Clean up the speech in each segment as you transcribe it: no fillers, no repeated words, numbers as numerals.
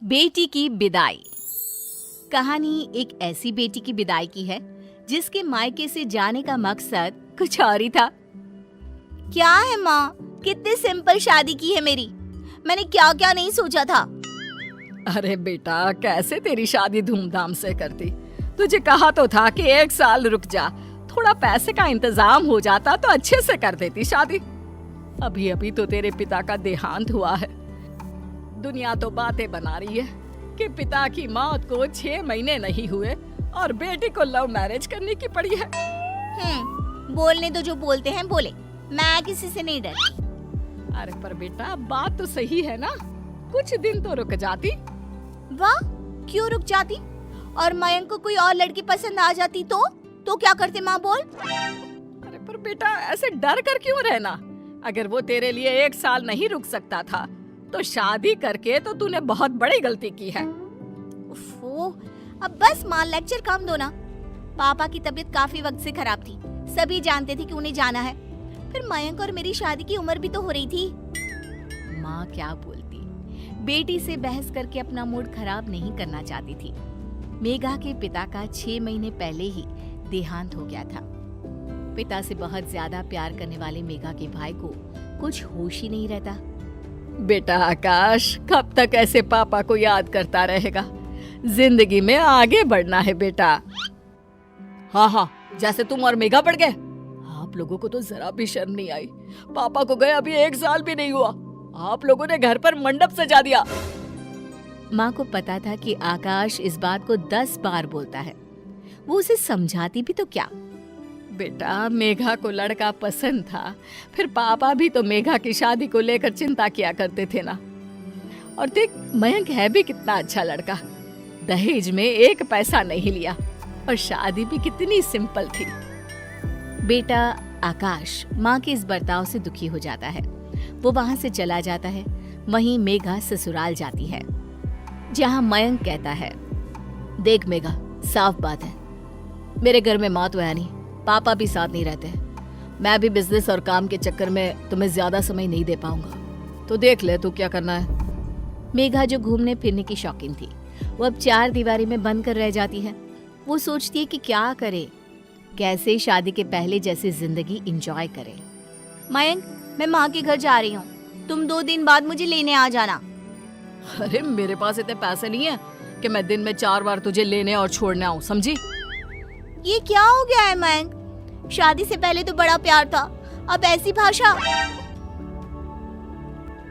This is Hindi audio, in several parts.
बेटी की विदाई। कहानी एक ऐसी बेटी की विदाई की है जिसके मायके से जाने का मकसद कुछ और ही था। क्या है माँ, कितनी सिंपल शादी की है मेरी। मैंने क्या क्या नहीं सोचा था। अरे बेटा, कैसे तेरी शादी धूमधाम से करती। तुझे कहा तो था कि 1 साल रुक जा, थोड़ा पैसे का इंतजाम हो जाता तो अच्छे से कर देती शादी। अभी अभी तो तेरे पिता का देहांत हुआ है। दुनिया तो बातें बना रही है कि पिता की मौत को 6 महीने नहीं हुए और बेटी को लव मैरिज करने की पड़ी है। बोलने तो जो बोलते हैं बोले, मैं किसी से नहीं डरती। अरे पर बेटा, बात तो सही है ना, कुछ दिन तो रुक जाती। वाह, क्यों रुक जाती? और मयंक को कोई और लड़की पसंद आ जाती तो क्या करते माँ, बोल। अरे पर बेटा, ऐसे डर कर क्यों रहना। अगर वो तेरे लिए 1 साल नहीं रुक सकता था तो शादी करके तो तूने बहुत बड़ी गलती की है। उफ़ो, अब बस माँ, लेक्चर कम दो ना। पापा की तबीयत काफी वक्त से खराब थी, सभी जानते थे कि उन्हें जाना है। फिर मयंक और मेरी शादी की उम्र भी तो हो रही थी। माँ क्या बोलती, बेटी से बहस करके अपना मूड खराब नहीं करना चाहती थी। मेघा के पिता का 6 महीने पहले ही देहांत हो गया था। पिता से बहुत ज्यादा प्यार करने वाले मेघा के भाई को कुछ होश ही नहीं रहता। बेटा आकाश, कब तक ऐसे पापा को याद करता रहेगा। जिंदगी में आगे बढ़ना है बेटा। हाँ, जैसे तुम और मेघा बढ़ गए। आप लोगों को तो जरा भी शर्म नहीं आई। पापा को गए अभी 1 साल भी नहीं हुआ, आप लोगों ने घर पर मंडप सजा दिया। माँ को पता था कि आकाश इस बात को 10 बार बोलता है। वो उसे समझाती भी तो क्या। बेटा, मेघा को लड़का पसंद था, फिर पापा भी तो मेघा की शादी को लेकर चिंता किया करते थे ना। और देख, मयंक है भी कितना अच्छा लड़का। दहेज में 1 पैसा नहीं लिया और शादी भी कितनी सिंपल थी। बेटा आकाश माँ के इस बर्ताव से दुखी हो जाता है। वो वहाँ से चला जाता है। वहीं मेघा ससुराल जाती है, जहाँ मयंक कहता है, देख मेघा, साफ बात है, मेरे घर में माँ तो है नहीं, पापा भी साथ नहीं रहते। मैं भी बिजनेस और काम के चक्कर में तुम्हें ज्यादा समय नहीं दे पाऊंगा, तो देख ले तू क्या करना है। मेघा जो घूमने फिरने की शौकीन थी, वो अब 4 दीवारी में बंद कर रह जाती है। वो सोचती है कि क्या करे, कैसे शादी के पहले जैसी जिंदगी एंजॉय करे। मयंक, मैं माँ के घर जा रही हूँ, तुम 2 दिन बाद मुझे लेने आ जाना। अरे मेरे पास इतने पैसे नहीं है कि मैं दिन में 4 बार तुझे लेने और छोड़ने आऊँ, समझी। ये क्या हो गया है मयंक, शादी से पहले तो बड़ा प्यार था, अब ऐसी भाषा।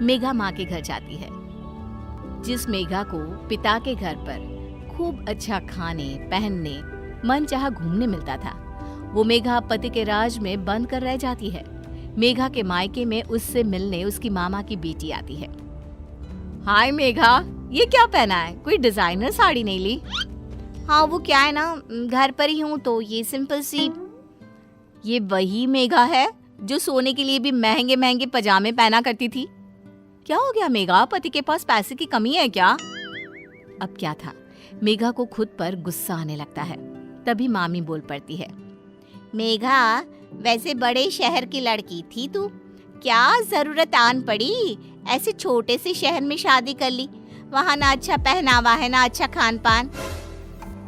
मेघा माँ के घर जाती है। जिस मेघा को पिता के घर पर खूब अच्छा खाने पहनने मन चाहा घूमने मिलता था, वो मेघा पति के राज में बंद कर रह जाती है। मेघा के मायके में उससे मिलने उसकी मामा की बेटी आती है। हाय मेघा, ये क्या पहना है, कोई डिजाइनर साड़ी नहीं ली? हाँ, वो क्या है ना, घर पर ही हूँ तो ये सिंपल सी। ये वही मेघा है जो सोने के लिए भी महंगे महंगे पजामे पहना करती थी। क्या हो गया मेघा, पति के पास पैसे की कमी है क्या? अब क्या था, मेघा को खुद पर गुस्सा आने लगता है। तभी मामी बोल पड़ती है, मेघा, वैसे बड़े शहर की लड़की थी तू, क्या जरूरत आन पड़ी ऐसे छोटे से शहर में शादी कर ली। वहाँ ना अच्छा पहनावा है ना अच्छा खान पान।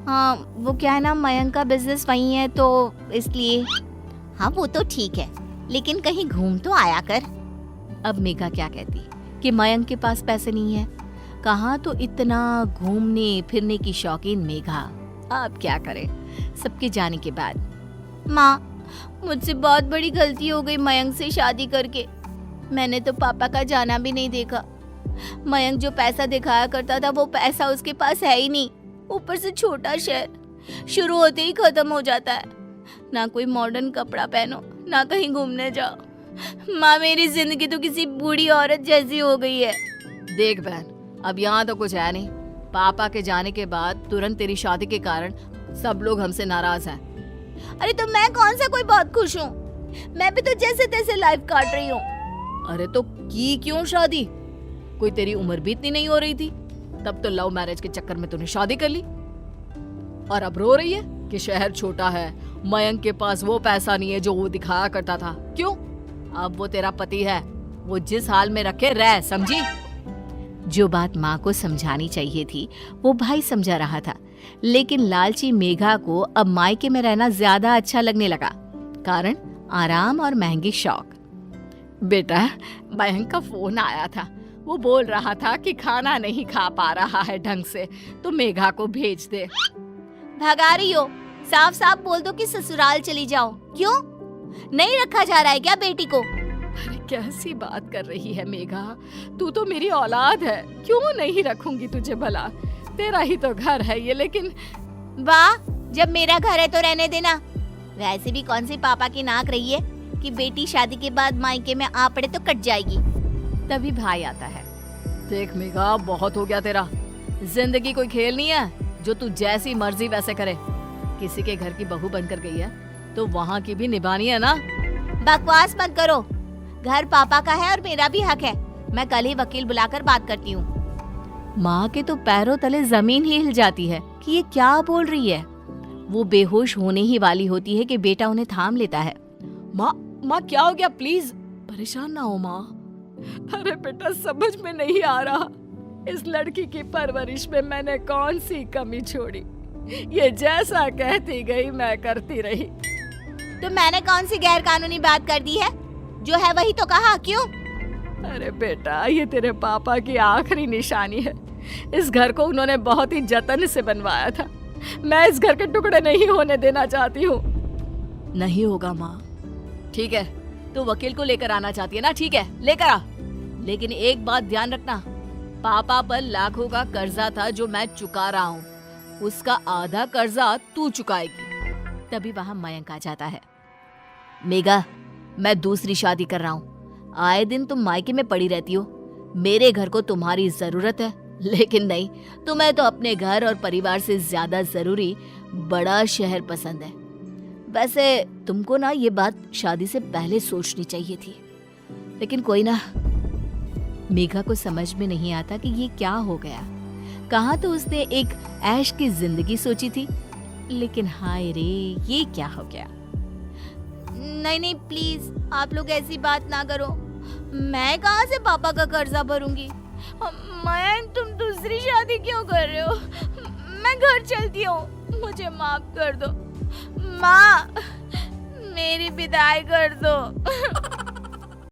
हाँ, वो क्या है ना, मयंक का बिजनेस वही है तो इसलिए। हाँ वो तो ठीक है, लेकिन कहीं घूम तो आया कर। अब मेघा क्या कहती कि मयंक के पास पैसे नहीं है, कहाँ तो इतना घूमने फिरने की शौकीन मेघा। अब क्या करे सबके जाने के बाद। माँ, मुझसे बहुत बड़ी गलती हो गई मयंक से शादी करके। मैंने तो पापा का जाना भी नहीं देखा। मयंक जो पैसा दिखाया करता था वो पैसा उसके पास है ही नहीं। ऊपर से छोटा शहर, शुरू होते ही खत्म हो जाता है। ना कोई मॉडर्न कपड़ा पहनो, ना कहीं घूमने जाओ। माँ, मेरी जिंदगी तो किसी बूढ़ी औरत जैसी हो गई है। देख बहन, अब यहाँ तो कुछ है नहीं। पापा के जाने के बाद तुरंत तेरी शादी के कारण सब लोग हमसे नाराज हैं। अरे तो मैं कौन सा कोई बहुत खुश हूँ, मैं भी तो जैसे तैसे लाइफ काट रही हूँ। अरे तो की क्यों शादी, कोई तेरी उम्र भी इतनी नहीं हो रही थी, तब तो लव मैरिज के चक्कर में तूने शादी कर ली। और अब रो रही है कि शहर छोटा है, मयंक के पास वो पैसा नहीं है जो वो दिखाया करता था। क्यों? अब वो तेरा पति है, वो जिस हाल में रखे रह, समझी। जो बात माँ को समझानी चाहिए थी वो भाई समझा रहा था, लेकिन लालची मेघा को अब मायके में रहना ज्यादा अच्छा लगने लगा। कारण आराम और महंगी शौक। बेटा, मयंक का फोन आया था। वो बोल रहा था कि खाना नहीं खा पा रहा है ढंग से, तो मेघा को भेज दे। भगा रही हो? साफ साफ बोल दो कि ससुराल चली जाओ। क्यों नहीं रखा जा रहा है क्या बेटी को? अरे कैसी बात कर रही है मेघा, तू तो मेरी औलाद है, क्यों नहीं रखूंगी तुझे भला? तेरा ही तो घर है ये। लेकिन वाह, जब मेरा घर है तो रहने देना। वैसे भी कौन सी पापा की नाक रही है कि बेटी शादी के बाद मायके में आ पड़े तो कट जाएगी। तभी भाई आता है। देख मेघा, बहुत हो गया तेरा। जिंदगी कोई खेल नहीं है जो तू जैसी मर्जी वैसे करे। किसी के घर की बहू बनकर गई है तो वहाँ की भी निभानी है ना। बकवास मत करो। घर पापा का है और मेरा भी हक है। मैं कल ही वकील बुलाकर बात करती हूँ। माँ के तो पैरों तले जमीन ही हिल जाती है कि ये क्या बोल रही है। वो बेहोश होने ही वाली होती है कि बेटा उन्हें थाम लेता है। माँ क्या हो गया? प्लीज परेशान ना हो माँ। अरे बेटा, समझ में नहीं आ रहा इस लड़की की परवरिश में मैंने कौन सी कमी छोड़ी। ये जैसा कहती गई मैं करती रही। तो मैंने कौन सी गैर कानूनी बात कर दी है? जो है वही तो कहा। क्यों? अरे बेटा, ये तेरे पापा की आखिरी निशानी है। इस घर को उन्होंने बहुत ही जतन से बनवाया था। मैं इस घर के टुकड़े नहीं होने देना चाहती हूँ। नहीं होगा माँ। ठीक है, तू वकील को लेकर आना चाहती है ना? ठीक है, लेकर आ। लेकिन एक बात ध्यान रखना, पापा पर लाखों का कर्जा था जो मैं चुका रहा हूँ। उसका आधा कर्जा तू चुकाएगी। तभी वहाँ मयंक आ जाता है। मेघा, मैं दूसरी शादी कर रहा हूँ। आए दिन तुम मायके में पड़ी रहती हो। मेरे घर को तुम्हारी जरूरत है, लेकिन नहीं, तुम्हें तो अपने घर और परिवार से ज्यादा जरूरी बड़ा शहर पसंद है। वैसे तुमको ना ये बात शादी से पहले सोचनी चाहिए थी, लेकिन कोई ना। मेघा को समझ में नहीं आता कि ये क्या हो गया। कहाँ तो उसने एक ऐश की जिंदगी सोची थी, लेकिन हाय रे, ये क्या हो गया। नहीं प्लीज, आप लोग ऐसी बात ना करो। मैं कहाँ से पापा का कर्जा भरूंगी। मयंक, तुम दूसरी शादी क्यों कर रहे हो? मैं घर चलती हूँ, मुझे माफ कर दो। माँ, मेरी विदाई कर दो।